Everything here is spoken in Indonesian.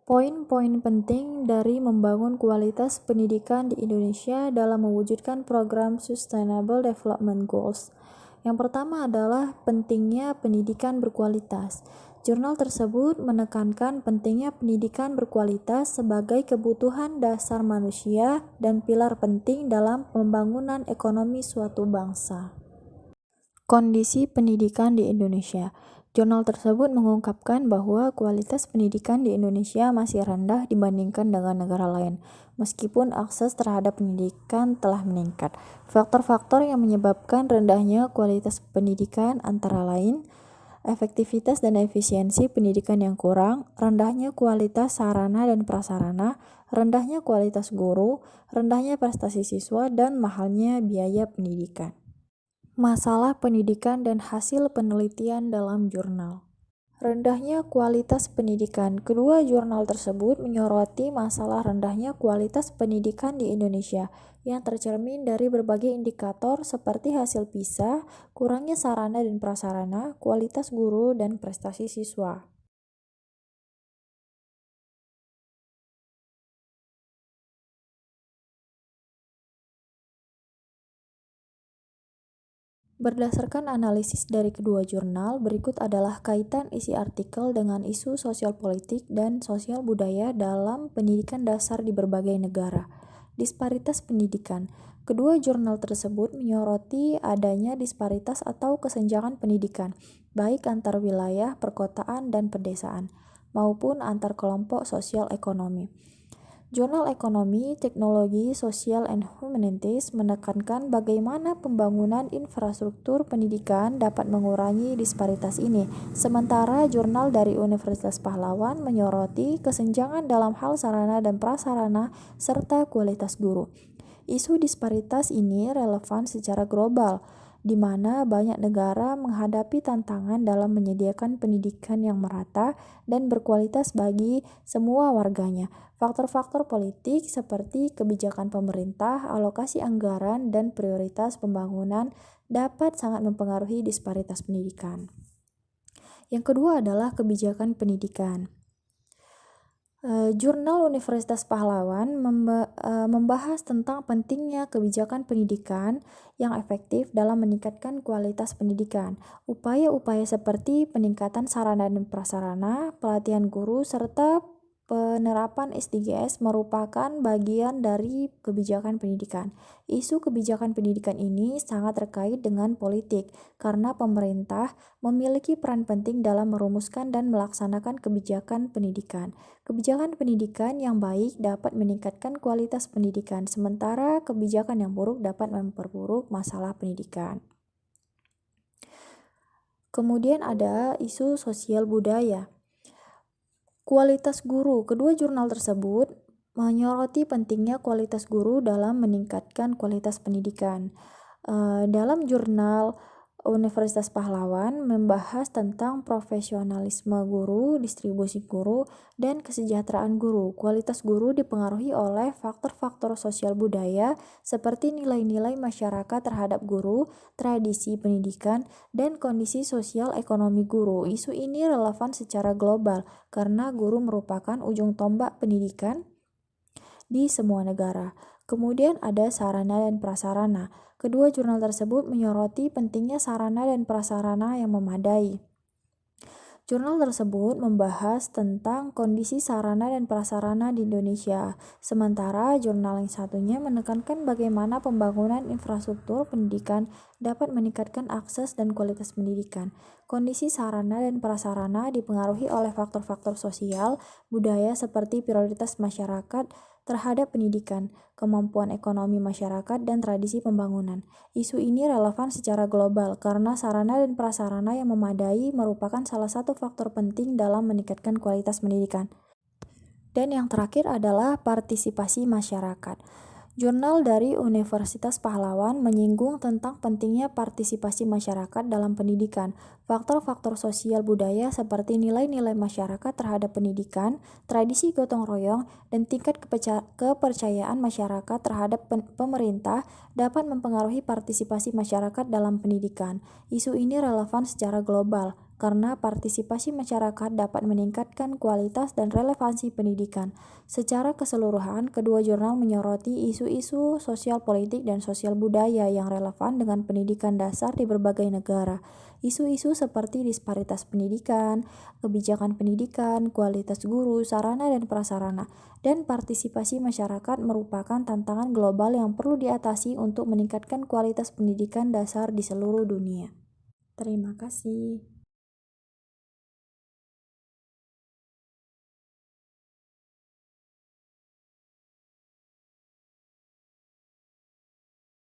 Poin-poin penting dari membangun kualitas pendidikan di Indonesia dalam mewujudkan program Sustainable Development Goals. Yang pertama adalah pentingnya pendidikan berkualitas. Jurnal tersebut menekankan pentingnya pendidikan berkualitas sebagai kebutuhan dasar manusia dan pilar penting dalam pembangunan ekonomi suatu bangsa. Kondisi pendidikan di Indonesia. Jurnal tersebut mengungkapkan bahwa kualitas pendidikan di Indonesia masih rendah dibandingkan dengan negara lain, meskipun akses terhadap pendidikan telah meningkat. Faktor-faktor yang menyebabkan rendahnya kualitas pendidikan antara lain efektivitas dan efisiensi pendidikan yang kurang, rendahnya kualitas sarana dan prasarana, rendahnya kualitas guru, rendahnya prestasi siswa, dan mahalnya biaya pendidikan. Masalah pendidikan dan hasil penelitian dalam jurnal. Rendahnya kualitas pendidikan. Kedua jurnal tersebut menyoroti masalah rendahnya kualitas pendidikan di Indonesia yang tercermin dari berbagai indikator seperti hasil PISA, kurangnya sarana dan prasarana, kualitas guru, dan prestasi siswa. Berdasarkan analisis dari kedua jurnal, berikut adalah kaitan isi artikel dengan isu sosial politik dan sosial budaya dalam pendidikan dasar di berbagai negara. Disparitas pendidikan. Kedua jurnal tersebut menyoroti adanya disparitas atau kesenjangan pendidikan, baik antar wilayah, perkotaan, dan pedesaan, maupun antar kelompok sosial ekonomi. Jurnal Ekonomi, Teknologi, Sosial and Humanities menekankan bagaimana pembangunan infrastruktur pendidikan dapat mengurangi disparitas ini. Sementara jurnal dari Universitas Pahlawan menyoroti kesenjangan dalam hal sarana dan prasarana serta kualitas guru. Isu disparitas ini relevan secara global, di mana banyak negara menghadapi tantangan dalam menyediakan pendidikan yang merata dan berkualitas bagi semua warganya. Faktor-faktor politik seperti kebijakan pemerintah, alokasi anggaran, dan prioritas pembangunan dapat sangat mempengaruhi disparitas pendidikan. Yang kedua adalah kebijakan pendidikan. Jurnal Universitas Pahlawan membahas tentang pentingnya kebijakan pendidikan yang efektif dalam meningkatkan kualitas pendidikan. Upaya-upaya seperti peningkatan sarana dan prasarana, pelatihan guru, serta penerapan SDGs merupakan bagian dari kebijakan pendidikan. Isu kebijakan pendidikan ini sangat terkait dengan politik karena pemerintah memiliki peran penting dalam merumuskan dan melaksanakan kebijakan pendidikan. Kebijakan pendidikan yang baik dapat meningkatkan kualitas pendidikan, sementara kebijakan yang buruk dapat memperburuk masalah pendidikan. Kemudian ada isu sosial budaya. Kualitas guru. Kedua jurnal tersebut menyoroti pentingnya kualitas guru dalam meningkatkan kualitas pendidikan. Dalam jurnal Universitas Pahlawan membahas tentang profesionalisme guru, distribusi guru, dan kesejahteraan guru. Kualitas guru dipengaruhi oleh faktor-faktor sosial budaya seperti nilai-nilai masyarakat terhadap guru, tradisi pendidikan, dan kondisi sosial ekonomi guru. Isu ini relevan secara global karena guru merupakan ujung tombak pendidikan di semua negara. Kemudian ada sarana dan prasarana. Kedua jurnal tersebut menyoroti pentingnya sarana dan prasarana yang memadai. Jurnal tersebut membahas tentang kondisi sarana dan prasarana di Indonesia, sementara jurnal yang satunya menekankan bagaimana pembangunan infrastruktur pendidikan dapat meningkatkan akses dan kualitas pendidikan. Kondisi sarana dan prasarana dipengaruhi oleh faktor-faktor sosial, budaya seperti prioritas masyarakat terhadap pendidikan, kemampuan ekonomi masyarakat, dan tradisi pembangunan. Isu ini relevan secara global karena sarana dan prasarana yang memadai merupakan salah satu faktor penting dalam meningkatkan kualitas pendidikan. Dan yang terakhir adalah partisipasi masyarakat. Jurnal dari Universitas Pahlawan menyinggung tentang pentingnya partisipasi masyarakat dalam pendidikan. Faktor-faktor sosial budaya seperti nilai-nilai masyarakat terhadap pendidikan, tradisi gotong royong, dan tingkat kepercayaan masyarakat terhadap pemerintah dapat mempengaruhi partisipasi masyarakat dalam pendidikan. Isu ini relevan secara global karena partisipasi masyarakat dapat meningkatkan kualitas dan relevansi pendidikan. Secara keseluruhan, kedua jurnal menyoroti isu-isu sosial politik dan sosial budaya yang relevan dengan pendidikan dasar di berbagai negara. Isu-isu seperti disparitas pendidikan, kebijakan pendidikan, kualitas guru, sarana dan prasarana, dan partisipasi masyarakat merupakan tantangan global yang perlu diatasi untuk meningkatkan kualitas pendidikan dasar di seluruh dunia. Terima kasih.